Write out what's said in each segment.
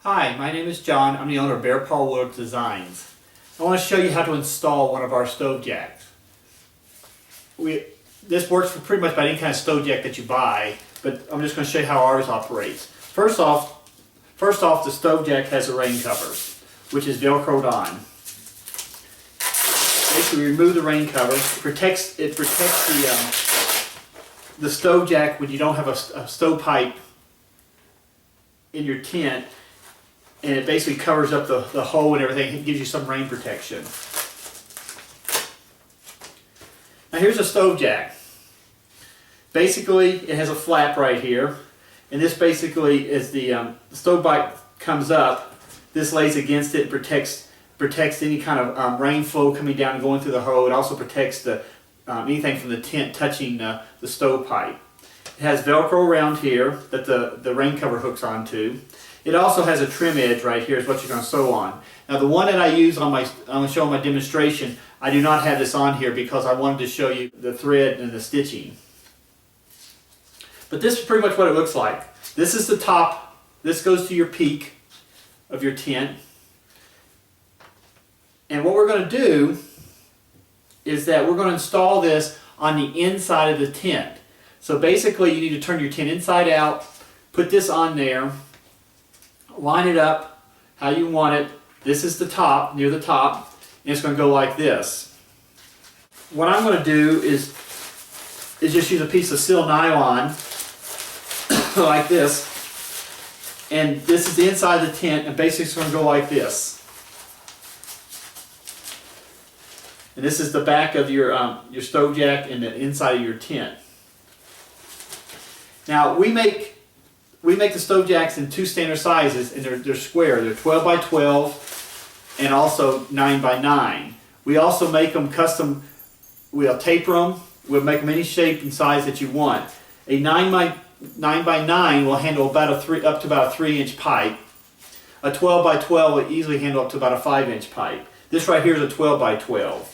Hi, my name is John. I'm the owner of Bear Paw Woodworks Designs. I want to show you how to install one of our stove jacks. This works for pretty much about any kind of stove jack that you buy, but I'm just going to show you how ours operates. First off, the stove jack has a rain cover, which is Velcroed on. Basically, remove the rain cover. It protects the stove jack when you don't have a stovepipe in your tent, and it basically covers up the hole and everything. It gives you some rain protection. Now here's a stove jack. Basically, it has a flap right here, and this basically is the stovepipe comes up. This lays against it, protects any kind of rain flow coming down and going through the hole. It also protects anything from the tent touching the stovepipe. It has Velcro around here that the rain cover hooks onto. It also has a trim edge right here is what you're going to sew on. Now the one that I use I'm going to show on my demonstration, I do not have this on here because I wanted to show you the thread and the stitching. But this is pretty much what it looks like. This is the top. This goes to your peak of your tent. And what we're going to do is that we're going to install this on the inside of the tent. So basically you need to turn your tent inside out, put this on there, line it up how you want it. This is the top, near the top, and it's going to go like this. What I'm going to do is just use a piece of seal nylon like this, and this is the inside of the tent, and basically it's going to go like this. And this is the back of your stove jack and the inside of your tent. Now we make the stove jacks in two standard sizes, and they're square. They're 12 by 12 and also 9 by 9. We also make them custom. We'll taper them. We'll make them any shape and size that you want. A 9 by 9 will handle up to about a 3-inch pipe. A 12 by 12 will easily handle up to about a 5-inch pipe. This right here is a 12 by 12.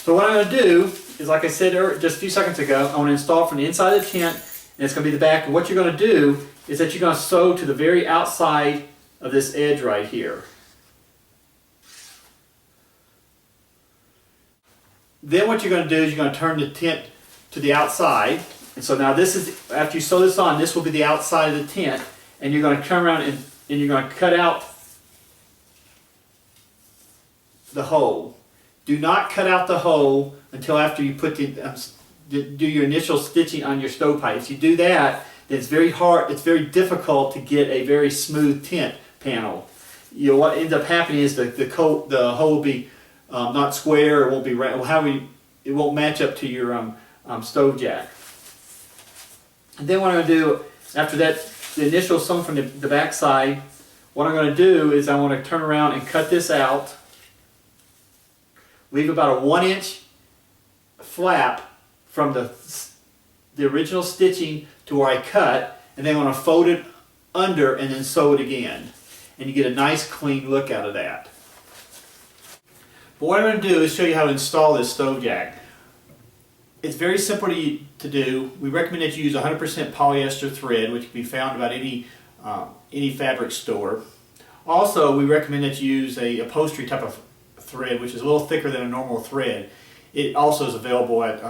So what I'm going to do is, like I said just a few seconds ago, I want to install from the inside of the tent, and it's going to be the back. And what you're going to do is that you're going to sew to the very outside of this edge right here. Then what you're going to do is you're going to turn the tent to the outside. And so now this is, after you sew this on, this will be the outside of the tent, and you're going to turn around and you're going to cut out the hole. Do not cut out the hole until after you put do your initial stitching on your stovepipe. If you do that, then it's very hard. It's very difficult to get a very smooth tent panel. What ends up happening is the hole will be not square. It won't be right. It won't match up to your stove jack. And then what I'm going to do after that, the initial sewn from the back side, what I'm going to do is I want to turn around and cut this out. Leave about a 1-inch flap from the original stitching to where I cut, and then I'm going to fold it under and then sew it again. And you get a nice clean look out of that. But what I'm going to do is show you how to install this stove jack. It's very simple to do. We recommend that you use 100% polyester thread, which can be found about any fabric store. Also, we recommend that you use a upholstery type of thread, which is a little thicker than a normal thread. It also is available at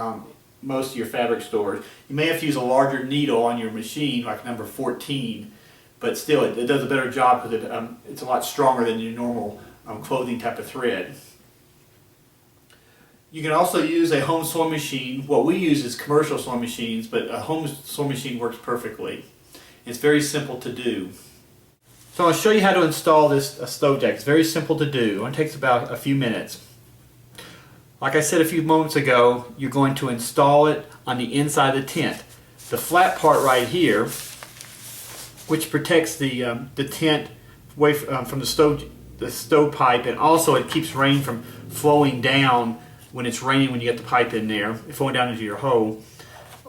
most of your fabric stores. You may have to use a larger needle on your machine, like number 14, but still it does a better job because it's a lot stronger than your normal clothing type of thread. You can also use a home sewing machine. What we use is commercial sewing machines, but a home sewing machine works perfectly. It's very simple to do. So I'll show you how to install this stove jack. It's very simple to do. It only takes about a few minutes. Like I said a few moments ago, you're going to install it on the inside of the tent. The flat part right here, which protects the tent away from the stovepipe, and also it keeps rain from flowing down when it's raining when you get the pipe in there, flowing down into your hole.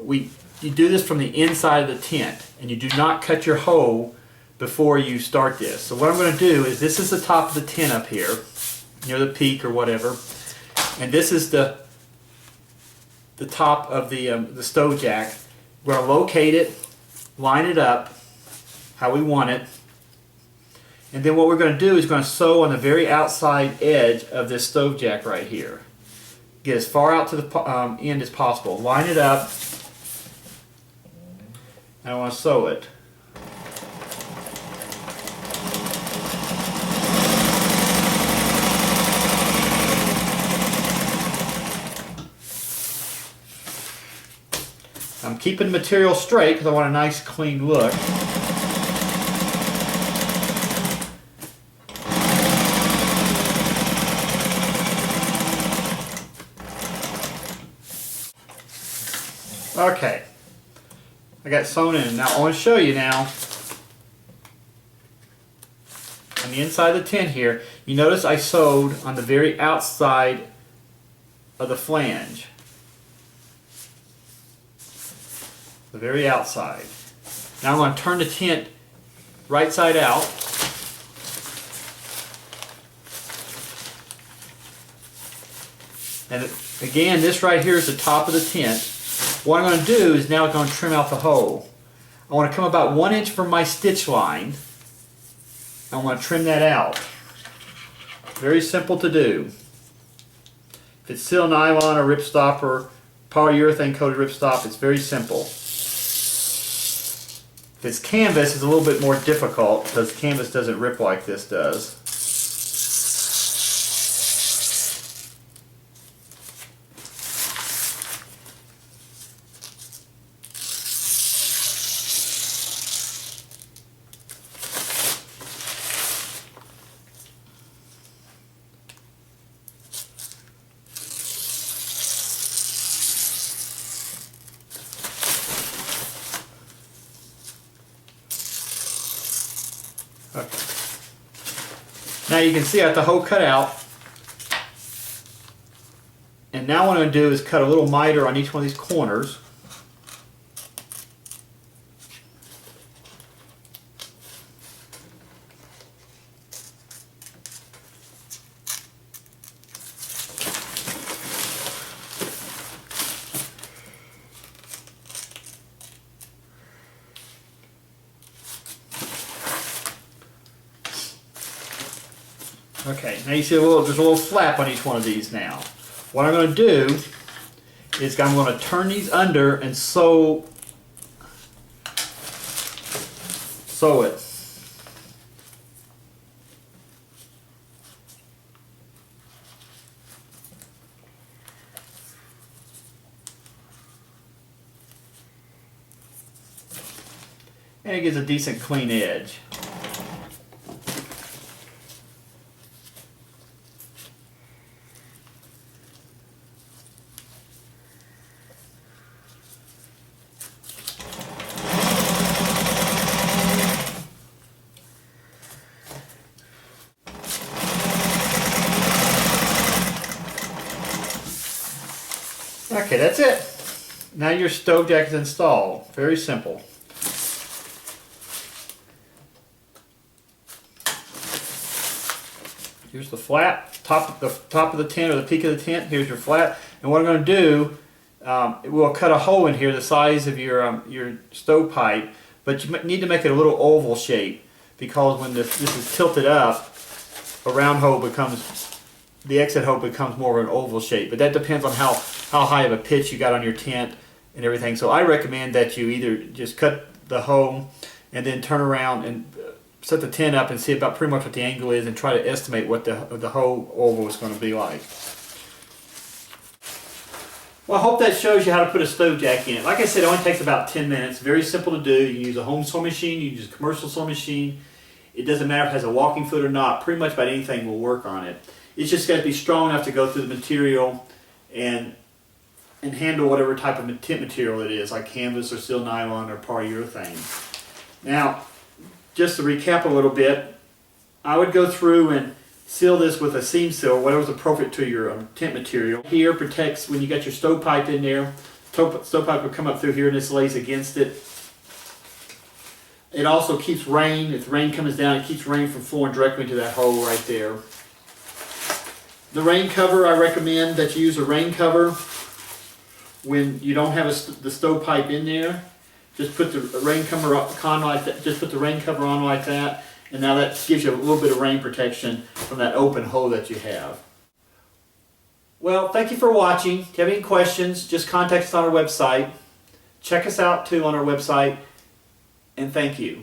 You do this from the inside of the tent, and you do not cut your hole before you start this. So what I'm going to do is, this is the top of the tent up here, near the peak or whatever, and this is the top of the stove jack. We're going to locate it, line it up, how we want it. And then what we're going to do is going to sew on the very outside edge of this stove jack right here. Get as far out to the end as possible. Line it up. And I want to sew it. I'm keeping the material straight because I want a nice clean look. Okay, I got sewn in. Now I want to show you now on the inside of the tent here. You notice I sewed on the very outside of the flange. The very outside. Now I'm going to turn the tent right side out. And again, this right here is the top of the tent. What I'm going to do is now I'm going to trim out the hole. I want to come about 1 inch from my stitch line. I want to trim that out. Very simple to do. If it's steel nylon or ripstop or polyurethane coated ripstop, it's very simple. If it's canvas, it's a little bit more difficult because canvas doesn't rip like this does. Okay. Now you can see I got the hole cut out, and now what I'm going to do is cut a little miter on each one of these corners. Okay, now you see there's a little flap on each one of these now. What I'm going to do is I'm going to turn these under and sew it. And it gives a decent clean edge. Okay, that's it. Now your stove jack is installed. Very simple. Here's the flat, the top of the tent or the peak of the tent. Here's your flat. And what I'm going to do, we'll cut a hole in here the size of your stovepipe, but you need to make it a little oval shape because when this is tilted up, a round hole becomes, the exit hole becomes more of an oval shape. But that depends on how high of a pitch you got on your tent and everything. So I recommend that you either just cut the hole and then turn around and set the tent up and see about pretty much what the angle is and try to estimate what the whole oval is going to be like. Well, I hope that shows you how to put a stove jack in it. Like I said, it only takes about 10 minutes. Very simple to do. You can use a home sewing machine, you can use a commercial sewing machine. It doesn't matter if it has a walking foot or not. Pretty much about anything will work on it. It's just got to be strong enough to go through the material and handle whatever type of tent material it is, like canvas or steel nylon or polyurethane. Now, just to recap a little bit, I would go through and seal this with a seam seal, whatever's appropriate to your tent material. Here protects when you got your stovepipe in there. Stovepipe will come up through here and this lays against it. It also keeps rain. If the rain comes down, it keeps rain from flowing directly into that hole right there. The rain cover, I recommend that you use a rain cover when you don't have the stovepipe in there. Just put the rain cover on like that. Just put the rain cover on like that, and now that gives you a little bit of rain protection from that open hole that you have. Well, thank you for watching. If you have any questions, just contact us on our website. Check us out too on our website, and thank you.